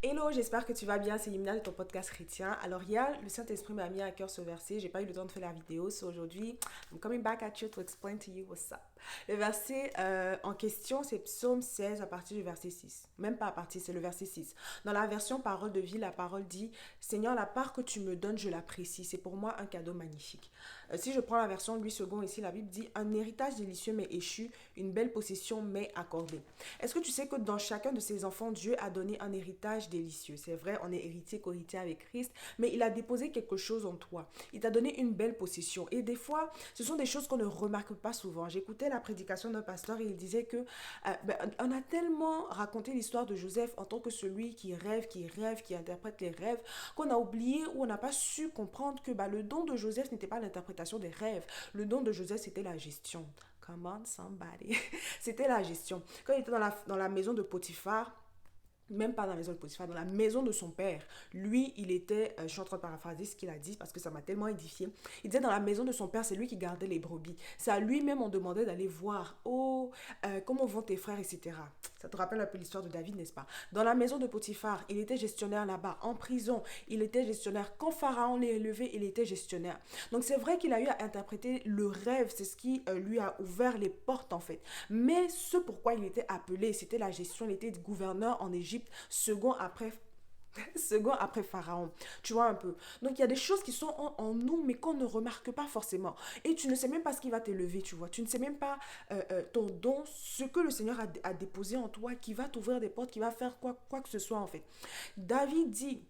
Hello, j'espère que tu vas bien. C'est Yimna de ton podcast chrétien. Alors, hier, le Saint-Esprit m'a mis à cœur ce verset. J'ai pas eu le temps de faire la vidéo. So, aujourd'hui, I'm coming back at you to explain to you what's up. Le verset en question, c'est Psaume 16 à partir du verset 6. Même pas à partir, c'est le verset 6. Dans la version Parole de vie, la parole dit Seigneur, la part que tu me donnes, je l'apprécie. C'est pour moi un cadeau magnifique. Si je prends la version Louis II, ici, la Bible dit un héritage délicieux m'est échu, une belle possession m'est accordée. Est-ce que tu sais que dans chacun de ses enfants, Dieu a donné un héritage délicieux? C'est vrai, on est héritier, co-héritier avec Christ, mais il a déposé quelque chose en toi. Il t'a donné une belle possession. Et des fois, ce sont des choses qu'on ne remarque pas souvent. J'écoutais la prédication d'un pasteur et il disait que on a tellement raconté l'histoire de Joseph en tant que celui qui rêve, qui interprète les rêves, qu'on a oublié ou on n'a pas su comprendre que le don de Joseph n'était pas l'interprétation des rêves. Le don de Joseph, c'était la gestion. Come on, somebody. C'était la gestion. Quand il était dans la maison de Potiphar, même pas dans la maison de Potiphar, dans la maison de son père. Lui, il était, je suis en train de paraphraser ce qu'il a dit parce que ça m'a tellement édifié. Il disait dans la maison de son père, c'est lui qui gardait les brebis. C'est à lui-même on demandait d'aller voir, comment vont tes frères, etc. Ça te rappelle un peu l'histoire de David, n'est-ce pas? Dans la maison de Potiphar, il était gestionnaire là-bas. En prison, il était gestionnaire. Quand Pharaon l'a élevé, il était gestionnaire. Donc c'est vrai qu'il a eu à interpréter le rêve, c'est ce qui lui a ouvert les portes en fait. Mais ce pourquoi il était appelé, c'était la gestion, il était gouverneur en Égypte second après Pharaon. Tu vois un peu. Donc il y a des choses qui sont en nous, mais qu'on ne remarque pas forcément. Et tu ne sais même pas ce qui va t'élever, tu vois. Tu ne sais même pas ton don, ce que le Seigneur a déposé en toi, qui va t'ouvrir des portes, qui va faire quoi que ce soit en fait. David dit,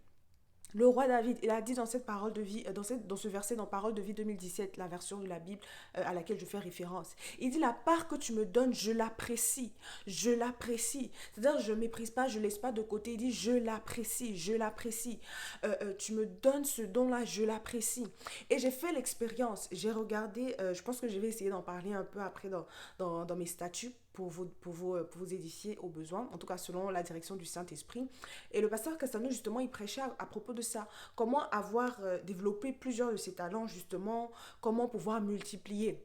le roi David, il a dit dans cette parole de vie, dans ce verset dans Parole de vie 2017, la version de la Bible à laquelle je fais référence. Il dit la part que tu me donnes, je l'apprécie. Je l'apprécie. C'est-à-dire, je ne méprise pas, je ne laisse pas de côté. Il dit, je l'apprécie, je l'apprécie. Tu me donnes ce don-là, je l'apprécie. Et j'ai fait l'expérience. J'ai regardé, je pense que je vais essayer d'en parler un peu après dans mes statuts pour vous édifier au besoin, en tout cas selon la direction du Saint-Esprit. Et le pasteur Castano, justement, il prêchait à propos de ça. Comment avoir développé plusieurs de ses talents, justement, comment pouvoir multiplier.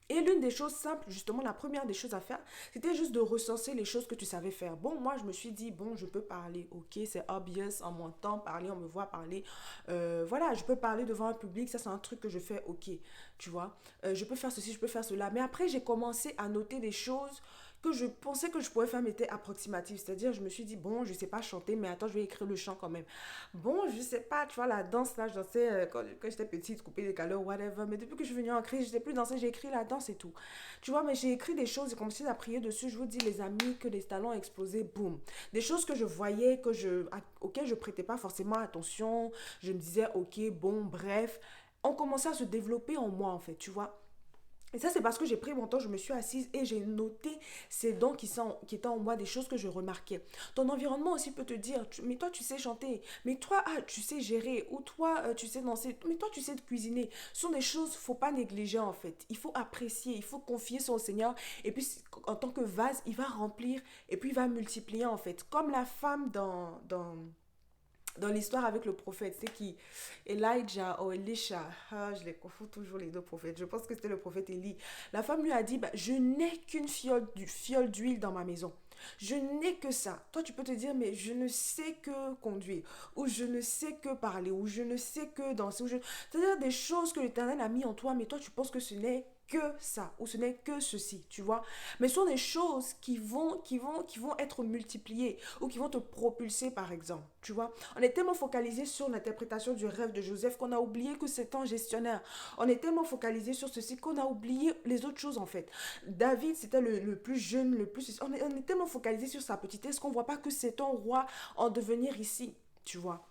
Et l'une des choses simples, justement, la première des choses à faire, c'était juste de recenser les choses que tu savais faire. Bon, moi, je me suis dit, bon, je peux parler, ok, c'est obvious, on m'entend parler, on me voit parler. Voilà, je peux parler devant un public, ça c'est un truc que je fais, ok, tu vois. Je peux faire ceci, je peux faire cela. Mais après, j'ai commencé à noter des choses que je pensais que je pouvais faire, mais étaient approximatives. C'est-à-dire, je me suis dit, bon, je sais pas chanter, mais attends, je vais écrire le chant quand même. Bon, je sais pas, tu vois, la danse, là, je dansais quand j'étais petite, couper les caleurs, whatever. Mais depuis que je suis venue en crise, je n'ai plus dansé, j'ai écrit la danse et tout. Tu vois, mais j'ai écrit des choses, j'ai commencé à prier dessus. Je vous dis, les amis, que les talents ont explosé, boum. Des choses que je voyais, auxquelles je prêtais pas forcément attention. Je me disais, ok, bon, bref. On commençait à se développer en moi, en fait, tu vois. Et ça, c'est parce que j'ai pris mon temps, je me suis assise et j'ai noté ces dons qui étaient en moi, des choses que je remarquais. Ton environnement aussi peut te dire, mais toi, tu sais chanter, mais toi, tu sais gérer, ou toi, tu sais danser, mais toi, tu sais cuisiner. Ce sont des choses qu'il ne faut pas négliger en fait. Il faut apprécier, il faut confier son Seigneur. Et puis, en tant que vase, il va remplir et puis il va multiplier en fait. Comme la femme dans l'histoire avec le prophète, c'est qui? Elijah ou Elisha. Ah, je les confonds toujours les deux prophètes. Je pense que c'était le prophète Élie. La femme lui a dit, je n'ai qu'une fiole d'huile dans ma maison. Je n'ai que ça. Toi, tu peux te dire, mais je ne sais que conduire, ou je ne sais que parler, ou je ne sais que danser. C'est-à-dire des choses que l'Éternel a mis en toi, mais toi, tu penses que ce n'est que ça, ou ce n'est que ceci, tu vois. Mais ce sont des choses qui vont être multipliées, ou qui vont te propulser, par exemple, tu vois. On est tellement focalisé sur l'interprétation du rêve de Joseph qu'on a oublié que c'est un gestionnaire. On est tellement focalisé sur ceci qu'on a oublié les autres choses, en fait. David, c'était le plus jeune, le plus... On est tellement focalisé sur sa petitesse qu'on ne voit pas que c'est un roi en devenir ici, tu vois.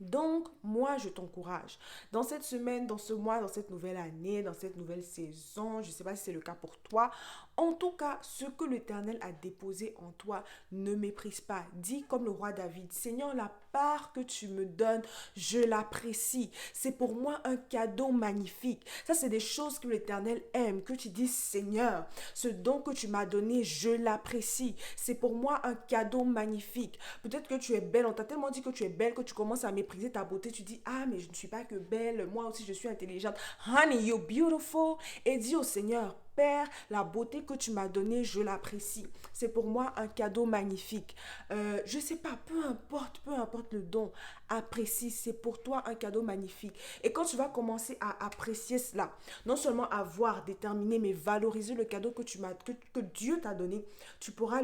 Donc, moi, je t'encourage. Dans cette semaine, dans ce mois, dans cette nouvelle année, dans cette nouvelle saison, je ne sais pas si c'est le cas pour toi. En tout cas, ce que l'Éternel a déposé en toi, ne méprise pas. Dis comme le roi David, Seigneur, la part que tu me donnes, je l'apprécie. C'est pour moi un cadeau magnifique. Ça, c'est des choses que l'Éternel aime. Que tu dis, Seigneur, ce don que tu m'as donné, je l'apprécie. C'est pour moi un cadeau magnifique. Peut-être que tu es belle. On t'a tellement dit que tu es belle que tu commences à mépriser ta beauté. Tu dis, ah, mais je ne suis pas que belle. Moi aussi, je suis intelligente. Honey, you're beautiful. Et dis au Seigneur, Père, la beauté que tu m'as donnée, je l'apprécie. C'est pour moi un cadeau magnifique. Je sais pas, peu importe le don, apprécie, c'est pour toi un cadeau magnifique. Et quand tu vas commencer à apprécier cela, non seulement avoir, déterminer, mais valoriser le cadeau que Dieu t'a donné, tu pourras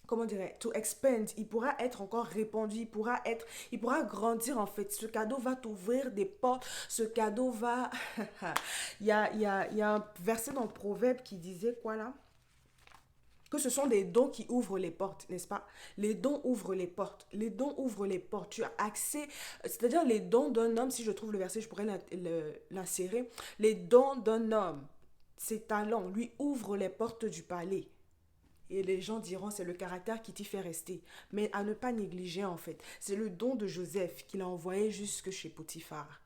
comment dirais to expand, il pourra être encore répandu, il pourra grandir en fait. Ce cadeau va t'ouvrir des portes, ce cadeau va... il y a un verset dans le Proverbe qui disait quoi là? Que ce sont des dons qui ouvrent les portes, n'est-ce pas? Les dons ouvrent les portes. Les dons ouvrent les portes. Tu as accès, c'est-à-dire les dons d'un homme, si je trouve le verset, je pourrais l'insérer. Les dons d'un homme, ses talents, lui ouvrent les portes du palais. Et les gens diront, c'est le caractère qui t'y fait rester. Mais à ne pas négliger, en fait. C'est le don de Joseph qu'il a envoyé jusque chez Potiphar.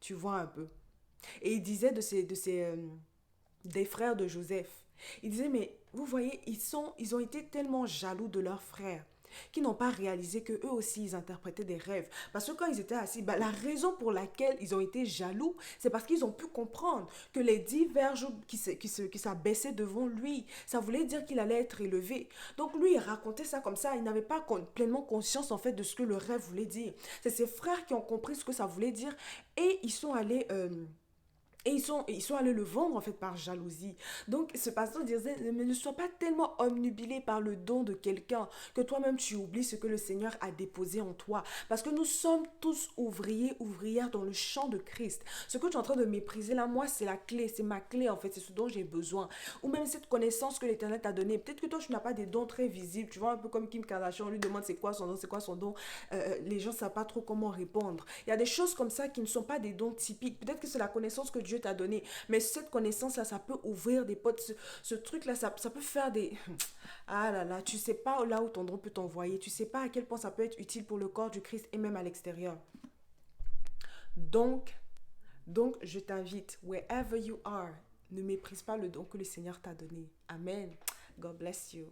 Tu vois un peu. Et il disait des frères de Joseph. Il disait, mais vous voyez, ils ont été tellement jaloux de leurs frères qui n'ont pas réalisé que eux aussi ils interprétaient des rêves. Parce que quand ils étaient assis, la raison pour laquelle ils ont été jaloux, c'est parce qu'ils ont pu comprendre que les 10 verges qui s'abaissaient devant lui, ça voulait dire qu'il allait être élevé. Donc lui, il racontait ça comme ça, il n'avait pas pleinement conscience en fait de ce que le rêve voulait dire. C'est ses frères qui ont compris ce que ça voulait dire et ils sont allés... et ils sont allés le vendre en fait par jalousie. Donc ce pasteur disait, mais ne sois pas tellement omnubilé par le don de quelqu'un que toi-même tu oublies ce que le Seigneur a déposé en toi. Parce que nous sommes tous ouvriers, ouvrières dans le champ de Christ. Ce que tu es en train de mépriser là, moi c'est la clé, c'est ma clé en fait, c'est ce dont j'ai besoin. Ou même cette connaissance que l'Éternel t'a donnée. Peut-être que toi tu n'as pas des dons très visibles, tu vois, un peu comme Kim Kardashian, on lui demande c'est quoi son don, c'est quoi son don. Les gens ne savent pas trop comment répondre. Il y a des choses comme ça qui ne sont pas des dons typiques. Peut-être que c'est la connaissance que Dieu t'a donné. Mais cette connaissance-là, ça peut ouvrir des portes. Ce truc-là, ça peut faire des... Ah là là, tu sais pas là où ton don peut t'envoyer. Tu sais pas à quel point ça peut être utile pour le corps du Christ et même à l'extérieur. Donc, je t'invite, wherever you are, ne méprise pas le don que le Seigneur t'a donné. Amen. God bless you.